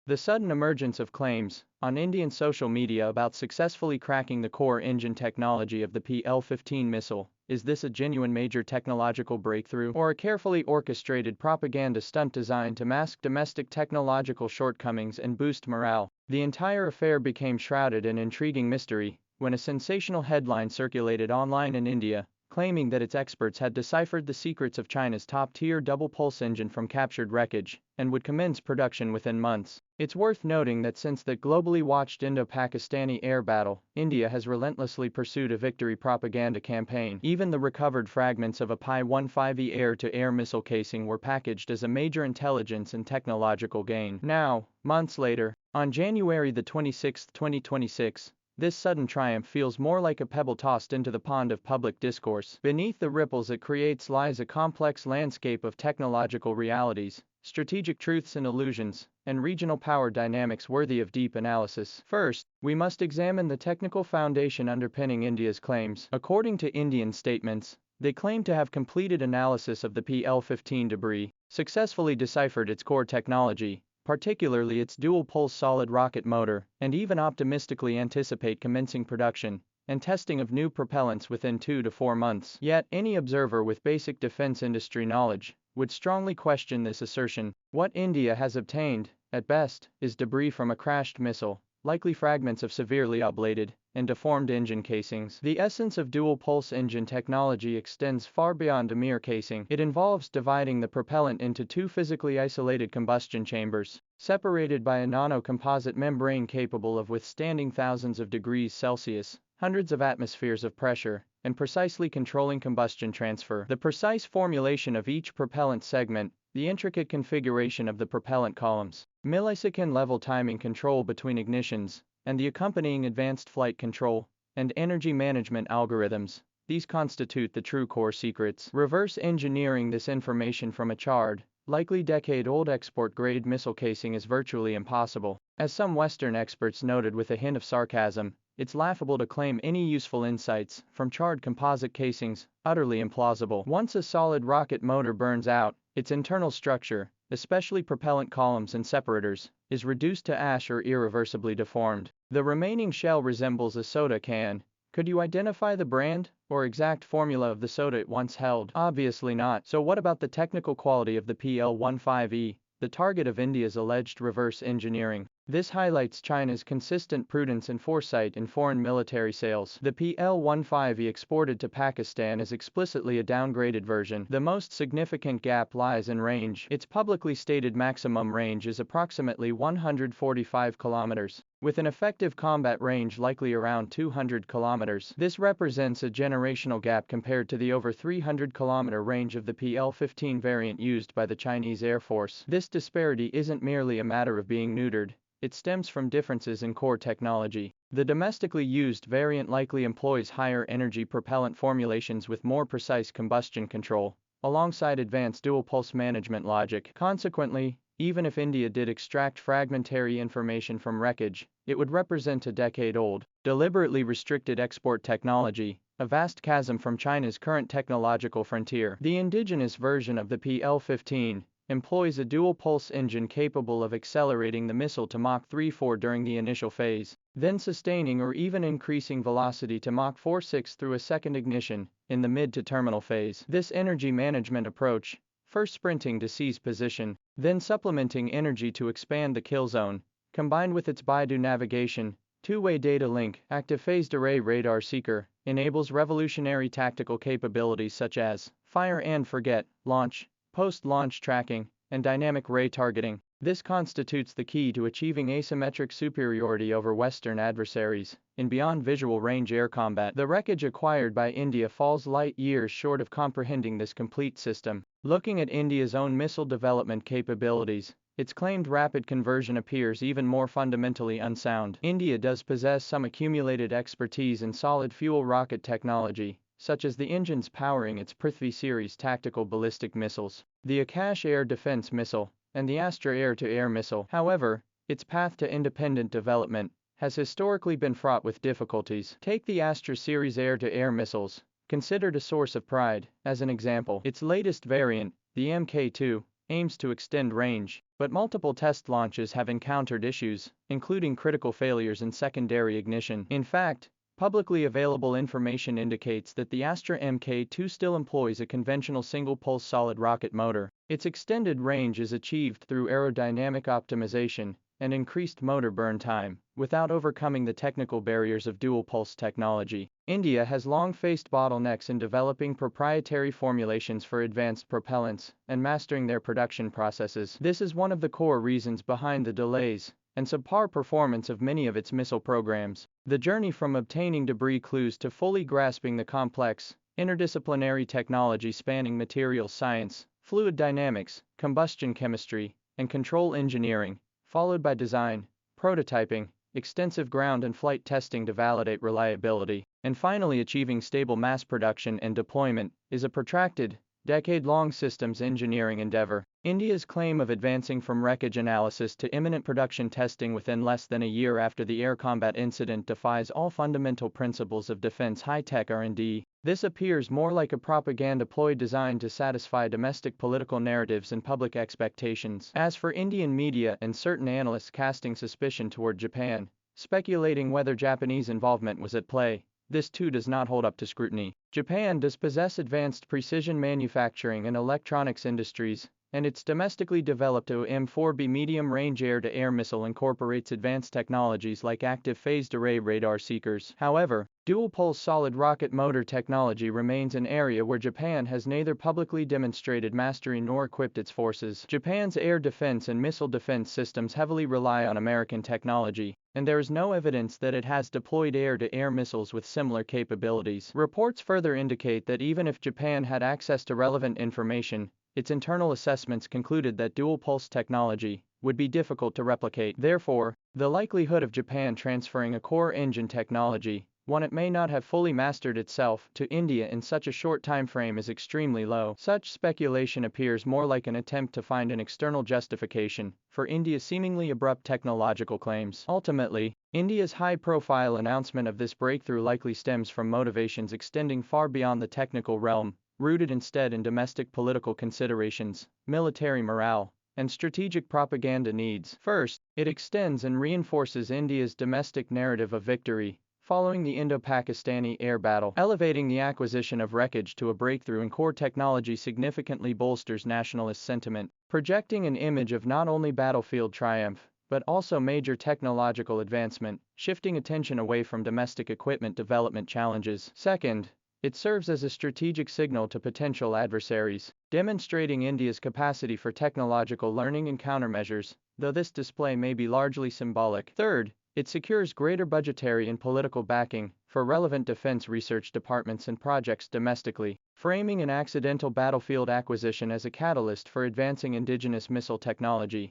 The sudden emergence of claims on Indian social media about successfully cracking the core engine technology of the PL-15 missile. Is this a genuine major technological breakthrough, or a carefully orchestrated propaganda stunt designed to mask domestic technological shortcomings and boost morale? The entire affair became shrouded in intriguing mystery when a sensational headline circulated online in India, claiming that its experts had deciphered the secrets of China's top-tier double-pulse engine from captured wreckage, and would commence production within months. It's worth noting that since the globally watched Indo-Pakistani air battle, India has relentlessly pursued a victory propaganda campaign. Even the recovered fragments of a PL-15 air-to-air missile casing were packaged as a major intelligence and technological gain. Now, months later, on January 26, 2026, this sudden triumph feels more like a pebble tossed into the pond of public discourse. Beneath the ripples it creates lies a complex landscape of technological realities, strategic truths and illusions, and regional power dynamics worthy of deep analysis. First, we must examine the technical foundation underpinning India's claims. According to Indian statements, they claim to have completed analysis of the PL-15 debris, successfully deciphered its core technology, particularly its dual-pulse solid rocket motor, and even optimistically anticipate commencing production and testing of new propellants within 2 to 4 months. Yet, any observer with basic defense industry knowledge would strongly question this assertion. What India has obtained, at best, is debris from a crashed missile, likely fragments of severely ablated and deformed engine casings. The essence of dual-pulse engine technology extends far beyond a mere casing. It involves dividing the propellant into 2 physically isolated combustion chambers, separated by a nano-composite membrane capable of withstanding thousands of degrees Celsius, hundreds of atmospheres of pressure, and precisely controlling combustion transfer. The precise formulation of each propellant segment, the intricate configuration of the propellant columns, millisecond-level timing control between ignitions, and the accompanying advanced flight control and energy management algorithms, these constitute the true core secrets. Reverse engineering this information from a charred, likely decade-old export-grade missile casing is virtually impossible. As some Western experts noted with a hint of sarcasm, it's laughable to claim any useful insights from charred composite casings, utterly implausible. Once a solid rocket motor burns out, its internal structure, especially propellant columns and separators, is reduced to ash or irreversibly deformed. The remaining shell resembles a soda can. Could you identify the brand or exact formula of the soda it once held? Obviously not. So what about the technical quality of the PL-15, the target of India's alleged reverse engineering? This highlights China's consistent prudence and foresight in foreign military sales. The PL-15 exported to Pakistan is explicitly a downgraded version. The most significant gap lies in range. Its publicly stated maximum range is approximately 145 kilometers, with an effective combat range likely around 200 kilometers. This represents a generational gap compared to the over 300-kilometer range of the PL-15 variant used by the Chinese Air Force. This disparity isn't merely a matter of being neutered. It stems from differences in core technology. The domestically used variant likely employs higher energy propellant formulations with more precise combustion control, alongside advanced dual-pulse management logic. Consequently, even if India did extract fragmentary information from wreckage, it would represent a decade-old, deliberately restricted export technology, a vast chasm from China's current technological frontier. The indigenous version of the PL-15 employs a dual-pulse engine capable of accelerating the missile to Mach 3.4 during the initial phase, then sustaining or even increasing velocity to Mach 4.6 through a second ignition in the mid to terminal phase. This energy management approach, first sprinting to seize position, then supplementing energy to expand the kill zone, combined with its BeiDou navigation, two-way data link, active phased array radar seeker, enables revolutionary tactical capabilities such as fire and forget, launch, post-launch tracking, and dynamic ray targeting. This constitutes the key to achieving asymmetric superiority over Western adversaries in beyond visual range air combat. The wreckage acquired by India falls light years short of comprehending this complete system. Looking at India's own missile development capabilities, its claimed rapid conversion appears even more fundamentally unsound. India does possess some accumulated expertise in solid fuel rocket technology, such as the engines powering its Prithvi series tactical ballistic missiles, the Akash air defense missile, and the Astra air-to-air missile. However, its path to independent development has historically been fraught with difficulties. Take the Astra series air-to-air missiles, considered a source of pride. As an example, its latest variant, the Mk2, aims to extend range, but multiple test launches have encountered issues, including critical failures and secondary ignition. In fact, publicly available information indicates that the Astra Mk2 still employs a conventional single-pulse solid rocket motor. Its extended range is achieved through aerodynamic optimization and increased motor burn time, without overcoming the technical barriers of dual-pulse technology. India has long faced bottlenecks in developing proprietary formulations for advanced propellants and mastering their production processes. This is one of the core reasons behind the delays and subpar performance of many of its missile programs. The journey from obtaining debris clues to fully grasping the complex, interdisciplinary technology spanning materials science, fluid dynamics, combustion chemistry, and control engineering, followed by design, prototyping, extensive ground and flight testing to validate reliability, and finally achieving stable mass production and deployment, is a protracted, decade-long systems engineering endeavor. India's claim of advancing from wreckage analysis to imminent production testing within less than a year after the air combat incident defies all fundamental principles of defense high-tech R&D. This appears more like a propaganda ploy designed to satisfy domestic political narratives and public expectations. As for Indian media and certain analysts casting suspicion toward Japan, speculating whether Japanese involvement was at play, this too does not hold up to scrutiny. Japan does possess advanced precision manufacturing and electronics industries, and its domestically developed OM-4B medium-range air-to-air missile incorporates advanced technologies like active phased array radar seekers. However, dual-pulse solid rocket motor technology remains an area where Japan has neither publicly demonstrated mastery nor equipped its forces. Japan's air defense and missile defense systems heavily rely on American technology, and there is no evidence that it has deployed air-to-air missiles with similar capabilities. Reports further indicate that even if Japan had access to relevant information, its internal assessments concluded that dual-pulse technology would be difficult to replicate. Therefore, the likelihood of Japan transferring a core engine technology, one it may not have fully mastered itself, to India in such a short time frame is extremely low. Such speculation appears more like an attempt to find an external justification for India's seemingly abrupt technological claims. Ultimately, India's high-profile announcement of this breakthrough likely stems from motivations extending far beyond the technical realm, rooted instead in domestic political considerations, military morale, and strategic propaganda needs. First, it extends and reinforces India's domestic narrative of victory following the Indo-Pakistani air battle. Elevating the acquisition of wreckage to a breakthrough in core technology significantly bolsters nationalist sentiment, projecting an image of not only battlefield triumph, but also major technological advancement, shifting attention away from domestic equipment development challenges. Second, it serves as a strategic signal to potential adversaries, demonstrating India's capacity for technological learning and countermeasures, though this display may be largely symbolic. Third, it secures greater budgetary and political backing for relevant defense research departments and projects domestically, framing an accidental battlefield acquisition as a catalyst for advancing indigenous missile technology.